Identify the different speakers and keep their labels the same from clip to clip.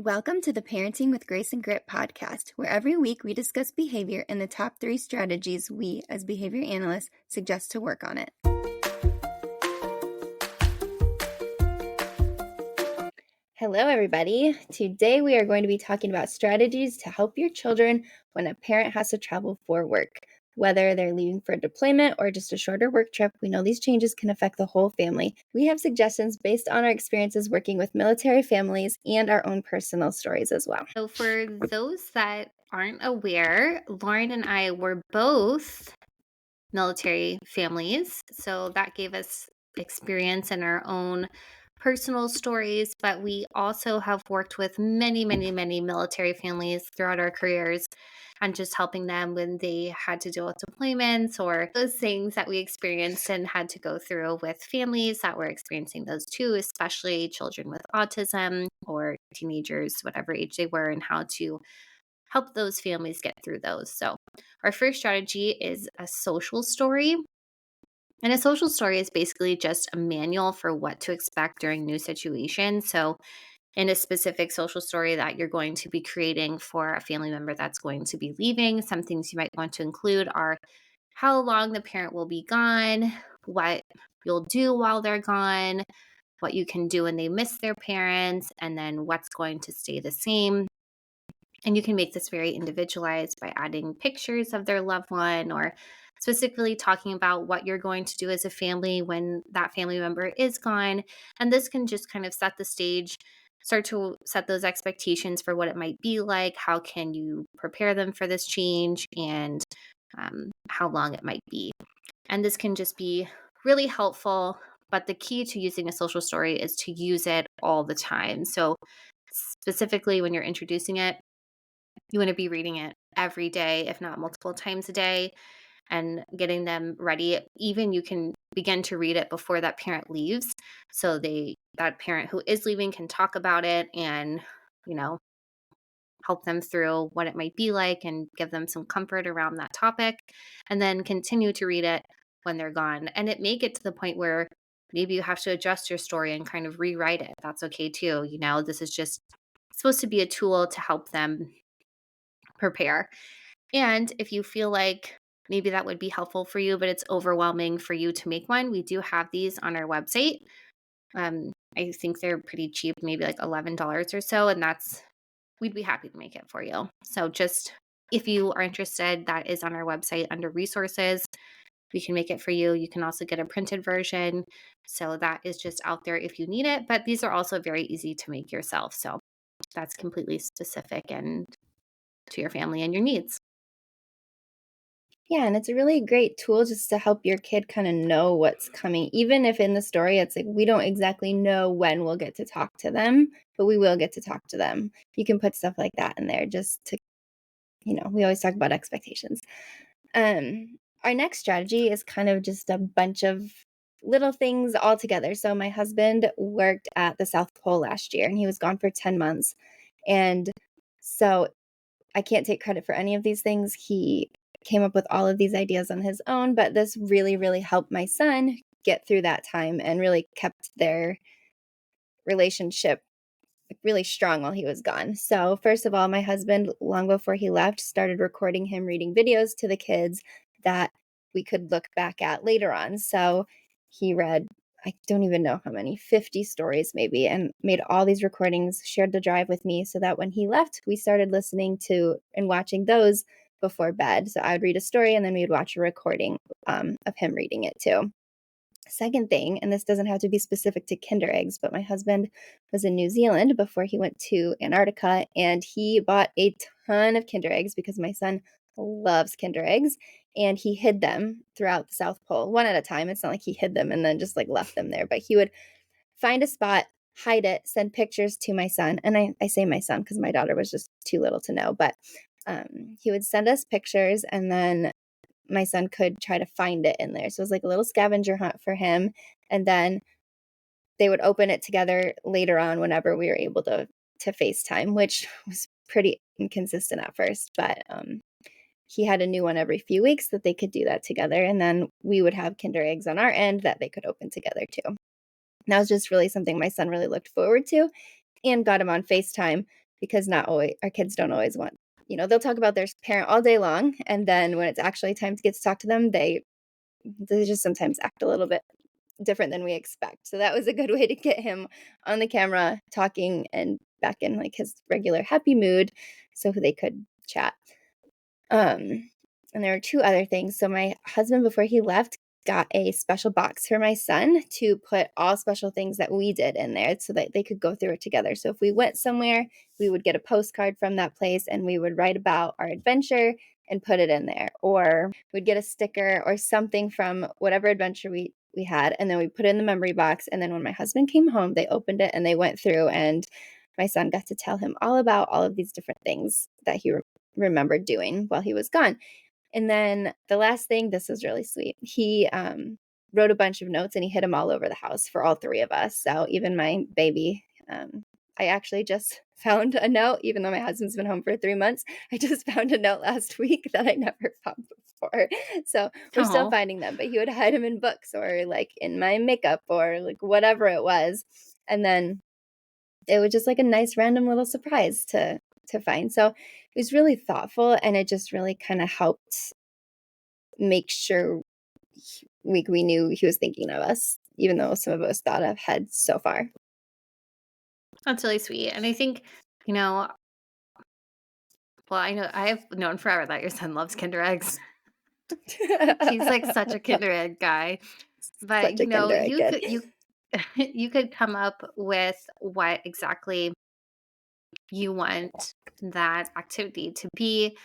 Speaker 1: Welcome to the Parenting with Grace and Grit podcast, where every week we discuss behavior and the top 3 strategies we, as behavior analysts, suggest to work on it. Hello, everybody. Today we are going to be talking about strategies to help your children when a parent has to travel for work. Whether they're leaving for a deployment or just a shorter work trip, we know these changes can affect the whole family. We have suggestions based on our experiences working with military families and our own personal stories as well.
Speaker 2: So for those that aren't aware, Lauren and I were both military families. So that gave us experience in our own personal stories, but we also have worked with many military families throughout our careers and just helping them when they had to deal with deployments or those things that we experienced and had to go through with families that were experiencing those too, especially children with autism or teenagers, whatever age they were, and how to help those families get through those. So our first strategy is a social story. And a social story is basically just a manual for what to expect during new situations. So, in a specific social story that you're going to be creating for a family member that's going to be leaving, some things you might want to include are how long the parent will be gone, what you'll do while they're gone, what you can do when they miss their parents, and then what's going to stay the same. And you can make this very individualized by adding pictures of their loved one or specifically talking about what you're going to do as a family when that family member is gone. And this can just kind of set the stage, start to set those expectations for what it might be like. How can you prepare them for this change and how long it might be? And this can just be really helpful. But the key to using a social story is to use it all the time. So, specifically when you're introducing it, you want to be reading it every day, if not multiple times a day, and getting them ready. Even you can begin to read it before that parent leaves. So that parent who is leaving can talk about it and, you know, help them through what it might be like and give them some comfort around that topic. And then continue to read it when they're gone. And it may get to the point where maybe you have to adjust your story and kind of rewrite it. That's okay too. This is just supposed to be a tool to help them prepare. And if you feel like maybe that would be helpful for you, but it's overwhelming for you to make one, we do have these on our website. I think they're pretty cheap, maybe like $11 or so. And we'd be happy to make it for you. So just if you are interested, that is on our website under resources. We can make it for you. You can also get a printed version. So that is just out there if you need it. But these are also very easy to make yourself. So that's completely specific and to your family and your needs.
Speaker 1: Yeah, and it's a really great tool just to help your kid kind of know what's coming. Even if in the story it's like we don't exactly know when we'll get to talk to them, but we will get to talk to them. You can put stuff like that in there just to, we always talk about expectations. Our next strategy is kind of just a bunch of little things all together. So my husband worked at the South Pole last year and he was gone for 10 months. And so I can't take credit for any of these things. He came up with all of these ideas on his own, but this really, really helped my son get through that time and really kept their relationship really strong while he was gone. So, first of all, my husband, long before he left, started recording him reading videos to the kids that we could look back at later on. So, he read, I don't even know how many, 50 stories maybe, and made all these recordings, shared the drive with me so that when he left, we started listening to and watching those before bed. So, I would read a story and then we'd watch a recording of him reading it too. Second thing, and this doesn't have to be specific to Kinder eggs, but my husband was in New Zealand before he went to Antarctica, and he bought a ton of Kinder eggs because my son loves Kinder eggs, and he hid them throughout the South Pole, one at a time. It's not like he hid them and then just like left them there, but he would find a spot, hide it, send pictures to my son. And I say my son because my daughter was just too little to know, but he would send us pictures and then my son could try to find it in there. So it was like a little scavenger hunt for him. And then they would open it together later on whenever we were able to FaceTime, which was pretty inconsistent at first. But he had a new one every few weeks that they could do that together. And then we would have Kinder eggs on our end that they could open together too. And that was just really something my son really looked forward to and got him on FaceTime because not always our kids don't always want, they'll talk about their parent all day long, and then when it's actually time to get to talk to them, they just sometimes act a little bit different than we expect. So that was a good way to get him on the camera talking and back in like his regular happy mood so they could chat. Um, and there were 2 other things. So my husband, before he left, got a special box for my son to put all special things that we did in there so that they could go through it together. So if we went somewhere, we would get a postcard from that place and we would write about our adventure and put it in there. Or we'd get a sticker or something from whatever adventure we had, and then we put it in the memory box. And then when my husband came home, they opened it and they went through, and my son got to tell him all about all of these different things that he remembered doing while he was gone. And then the last thing, this was really sweet. He wrote a bunch of notes and he hid them all over the house for all 3 of us. So even my baby, I actually just found a note, even though my husband's been home for 3 months. I just found a note last week that I never found before. So we're still
Speaker 2: Oh,
Speaker 1: finding them, but he would hide them in books or like in my makeup or like whatever it was. And then it was just like a nice random little surprise to find. So it was really thoughtful, and it just really kind of helped make sure we knew he was thinking of us, even though some of us thought ahead so far.
Speaker 2: that's really sweet. And I think, you know, well, I know I've known forever that your son loves Kinder Eggs. He's like such a Kinder Egg guy. But
Speaker 1: Such a Kinder Egg
Speaker 2: you
Speaker 1: kid.
Speaker 2: could you could come up with what exactly you want that activity to be.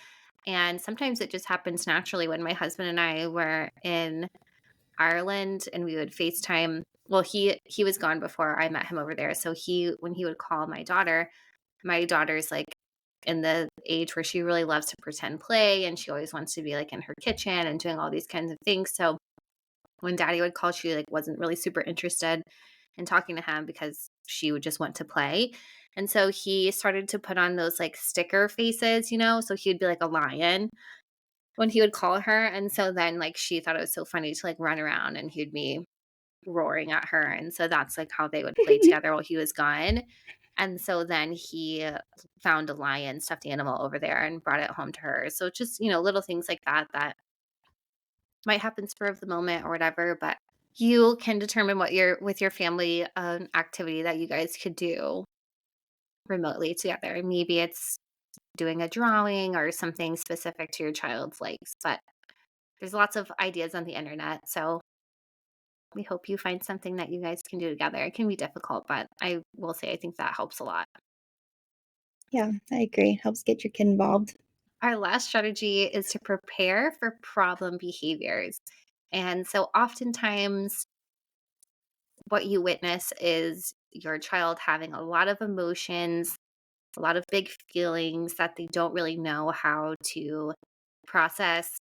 Speaker 2: And sometimes it just happens naturally. When my husband and I were in Ireland and we would FaceTime, well, he was gone before I met him over there. So when he would call my daughter's like in the age where she really loves to pretend play, and she always wants to be like in her kitchen and doing all these kinds of things. So when daddy would call, she like wasn't really super interested in talking to him because she would just want to play. And so he started to put on those like sticker faces, so he would be like a lion when he would call her. And so then like she thought it was so funny to like run around and he'd be roaring at her. And so that's like how they would play together while he was gone. And so then he found a lion stuffed animal over there and brought it home to her. So just, little things like that might happen spur of the moment or whatever, but you can determine what your with your family activity that you guys could do remotely together. Maybe it's doing a drawing or something specific to your child's likes, but there's lots of ideas on the internet. So we hope you find something that you guys can do together. It can be difficult, but I will say I think that helps a lot.
Speaker 1: Yeah, I agree. Helps get your kid involved.
Speaker 2: Our last strategy is to prepare for problem behaviors. And so oftentimes what you witness is your child having a lot of emotions, a lot of big feelings that they don't really know how to process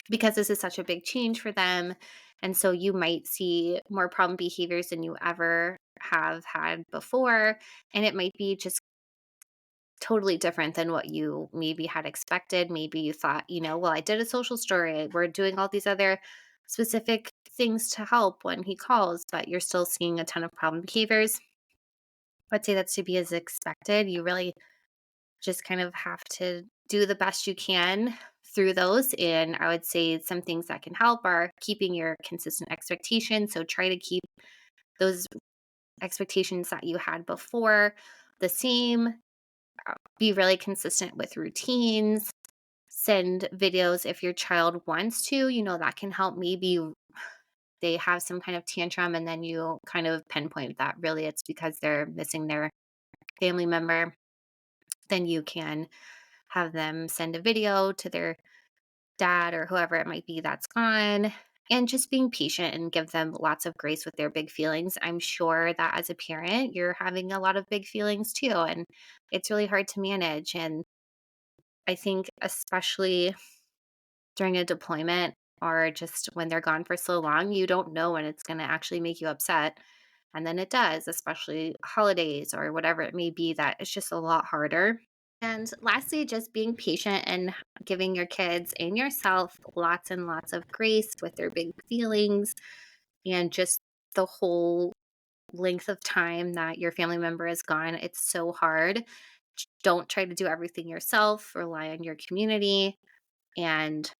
Speaker 2: because this is such a big change for them. And so you might see more problem behaviors than you ever have had before. And it might be just totally different than what you maybe had expected. Maybe you thought, well, I did a social story. We're doing all these other specific things to help when he calls, but you're still seeing a ton of problem behaviors. I'd say that's to be as expected. You really just kind of have to do the best you can through those. And I would say some things that can help are keeping your consistent expectations. So try to keep those expectations that you had before the same. Be really consistent with routines. Send videos if your child wants to, that can help. Maybe they have some kind of tantrum and then you kind of pinpoint that really it's because they're missing their family member. Then you can have them send a video to their dad or whoever it might be that's gone, and just being patient and give them lots of grace with their big feelings. I'm sure that as a parent, you're having a lot of big feelings too, and it's really hard to manage. And I think, especially during a deployment or just when they're gone for so long, you don't know when it's going to actually make you upset. And then it does, especially holidays or whatever it may be, that it's just a lot harder. And lastly, just being patient and giving your kids and yourself lots and lots of grace with their big feelings and just the whole length of time that your family member is gone. It's so hard. Don't try to do everything yourself, rely on your community, and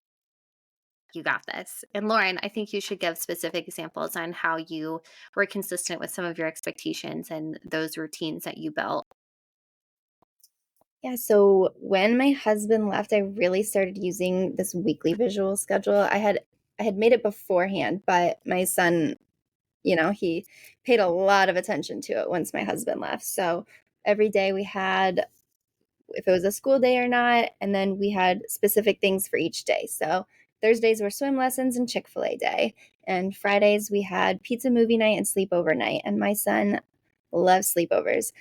Speaker 2: you got this. And Lauren, I think you should give specific examples on how you were consistent with some of your expectations and those routines that you built.
Speaker 1: Yeah, so when my husband left, I really started using this weekly visual schedule. I had made it beforehand, but my son, he paid a lot of attention to it once my husband left. So every day we had, if it was a school day or not, and then we had specific things for each day. So Thursdays were swim lessons and Chick-fil-A day, and Fridays we had pizza movie night and sleepover night. And my son loves sleepovers.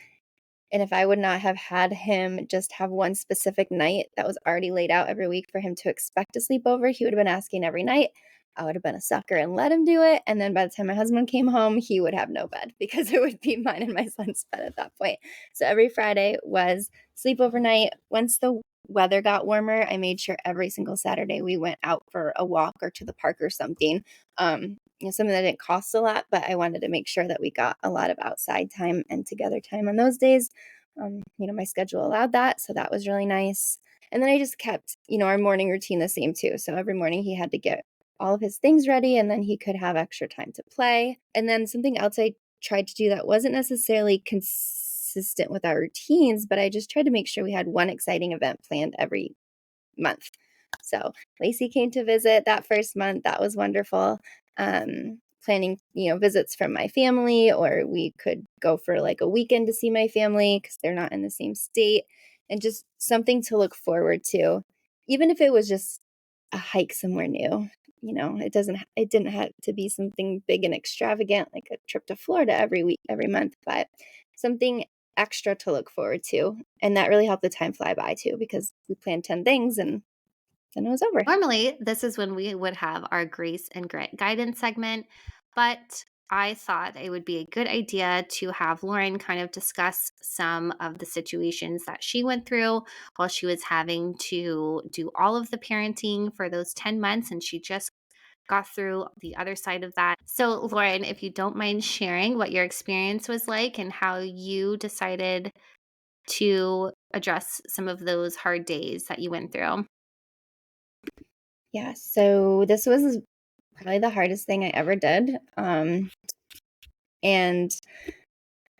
Speaker 1: And if I would not have had him just have one specific night that was already laid out every week for him to expect a sleepover, he would have been asking every night. I would have been a sucker and let him do it. And then by the time my husband came home, he would have no bed because it would be mine and my son's bed at that point. So every Friday was sleepover night. Once the weather got warmer, I made sure every single Saturday we went out for a walk or to the park or something. Something that didn't cost a lot, but I wanted to make sure that we got a lot of outside time and together time on those days. My schedule allowed that, so that was really nice. And then I just kept, our morning routine the same too. So every morning he had to get all of his things ready and then he could have extra time to play. And then something else I tried to do that wasn't necessarily consistent with our routines, but I just tried to make sure we had one exciting event planned every month. So Lacey came to visit that first month. That was wonderful. Planning, visits from my family, or we could go for like a weekend to see my family because they're not in the same state, and just something to look forward to, even if it was just a hike somewhere new. It didn't have to be something big and extravagant like a trip to Florida every week, every month, but something extra to look forward to. And that really helped the time fly by too, because we planned 10 things and then it was over.
Speaker 2: Normally, this is when we would have our grace and grit guidance segment, but I thought it would be a good idea to have Lauren kind of discuss some of the situations that she went through while she was having to do all of the parenting for those 10 months. And she just got through the other side of that. So, Lauren, if you don't mind sharing what your experience was like and how you decided to address some of those hard days that you went through.
Speaker 1: Yeah, so this was probably the hardest thing I ever did. And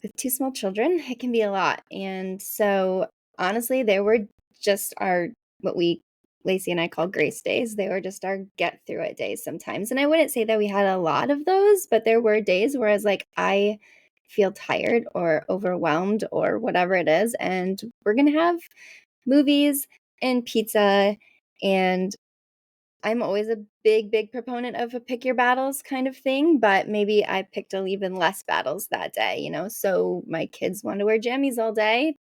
Speaker 1: with two small children, it can be a lot. And so honestly, they were just what we, Lacey and I call grace days. They were just our get through it days sometimes. And I wouldn't say that we had a lot of those, but there were days where I was like, I feel tired or overwhelmed or whatever it is. And we're going to have movies and pizza. And I'm always a big, big proponent of a pick your battles kind of thing, but maybe I picked even less battles that day, So my kids wanted to wear jammies all day.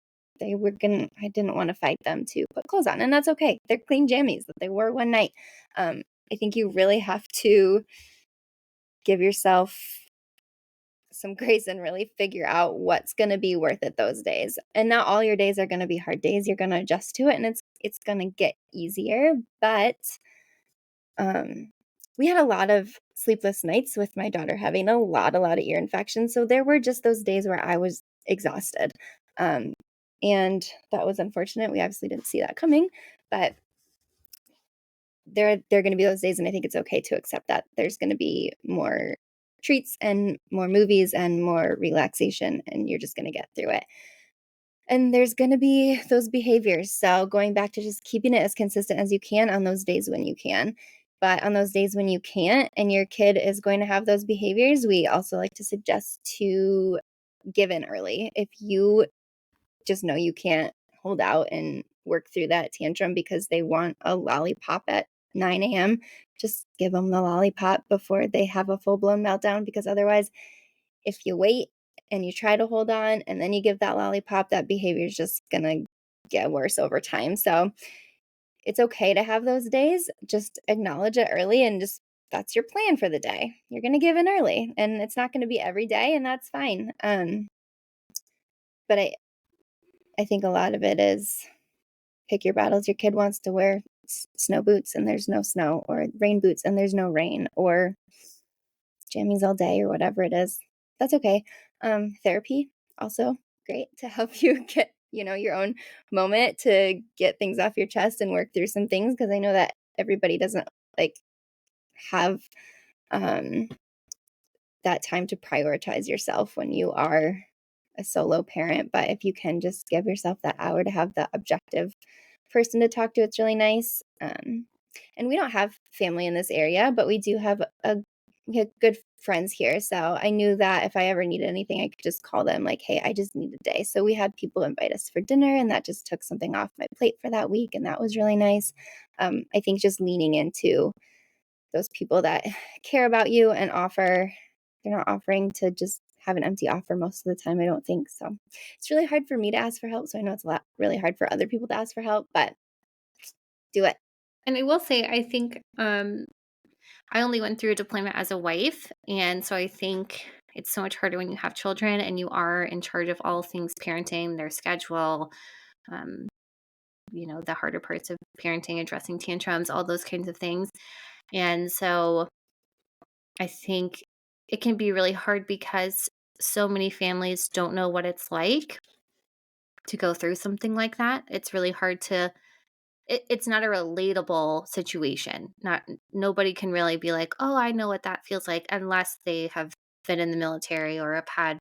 Speaker 1: I didn't want to fight them to put clothes on, and that's okay. They're clean jammies that they wore one night. I think you really have to give yourself some grace and really figure out what's going to be worth it those days. And not all your days are going to be hard days. You're going to adjust to it, and it's going to get easier, but we had a lot of sleepless nights with my daughter having a lot of ear infections. So there were just those days where I was exhausted. Um, and that was unfortunate. We obviously didn't see that coming, but there are going to be those days. And I think it's okay to accept that there's going to be more treats and more movies and more relaxation, and you're just going to get through it. And there's going to be those behaviors. So going back to just keeping it as consistent as you can on those days when you can. But on those days when you can't and your kid is going to have those behaviors, we also like to suggest to give in early. If you just know you can't hold out and work through that tantrum because they want a lollipop at 9 a.m., just give them the lollipop before they have a full blown meltdown, because otherwise, if you wait and you try to hold on and then you give that lollipop, that behavior is just going to get worse over time. So it's okay to have those days. Just acknowledge it early and just that's your plan for the day. You're going to give in early, and it's not going to be every day, and that's fine. But I think a lot of it is pick your battles. Your kid wants to wear snow boots and there's no snow, or rain boots and there's no rain, or jammies all day, or whatever it is. That's okay. Therapy also great to help you get your own moment to get things off your chest and work through some things, because I know that everybody doesn't like have um that time to prioritize yourself when you are a solo parent. But if you can just give yourself that hour to have the objective person to talk to, it's really nice. And we don't have family in this area, but we have good friends here. So I knew that if I ever needed anything, I could just call them like, hey, I just need a day. So we had people invite us for dinner, and that just took something off my plate for that week. And that was really nice. I think just leaning into those people that care about you and they're not offering to just have an empty offer most of the time, I don't think. So it's really hard for me to ask for help. So I know it's really hard for other people to ask for help, but do it.
Speaker 2: And I will say, I think I only went through a deployment as a wife. And so I think it's so much harder when you have children and you are in charge of all things parenting, their schedule, um, the harder parts of parenting, addressing tantrums, all those kinds of things. And so I think it can be really hard because so many families don't know what it's like to go through something like that. It's really hard to it's not a relatable situation. Not nobody can really be like, "Oh, I know what that feels like," unless they have been in the military or have had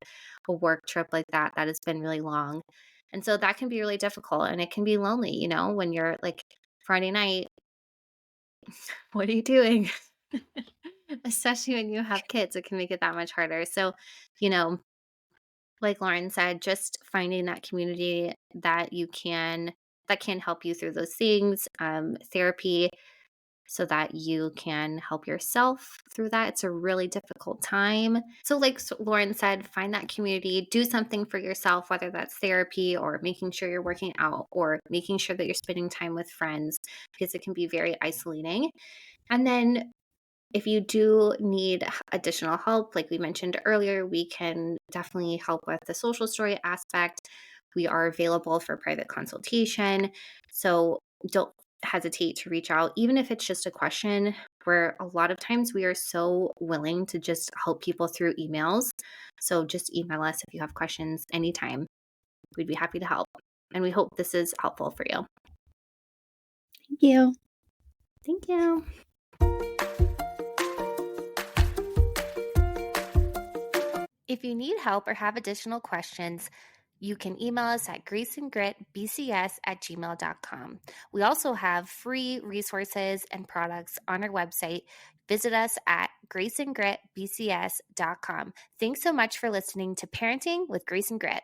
Speaker 2: a work trip like that has been really long. And so that can be really difficult, and it can be lonely, when you're like Friday night, what are you doing? Especially when you have kids, it can make it that much harder. So, you know, like Lauren said, just finding that community that can help you through those things, therapy, so that you can help yourself through that. It's a really difficult time. So, like Lauren said, find that community, do something for yourself, whether that's therapy or making sure you're working out or making sure that you're spending time with friends, because it can be very isolating. And then if you do need additional help, like we mentioned earlier, we can definitely help with the social story aspect. We are available for private consultation. So don't hesitate to reach out, even if it's just a question, where a lot of times we are so willing to just help people through emails. So just email us if you have questions anytime. We'd be happy to help. And we hope this is helpful for you.
Speaker 1: Thank you.
Speaker 2: Thank you. If you need help or have additional questions, you can email us at graceandgritbcs@gmail.com. We also have free resources and products on our website. Visit us at graceandgritbcs.com. Thanks so much for listening to Parenting with Grace and Grit.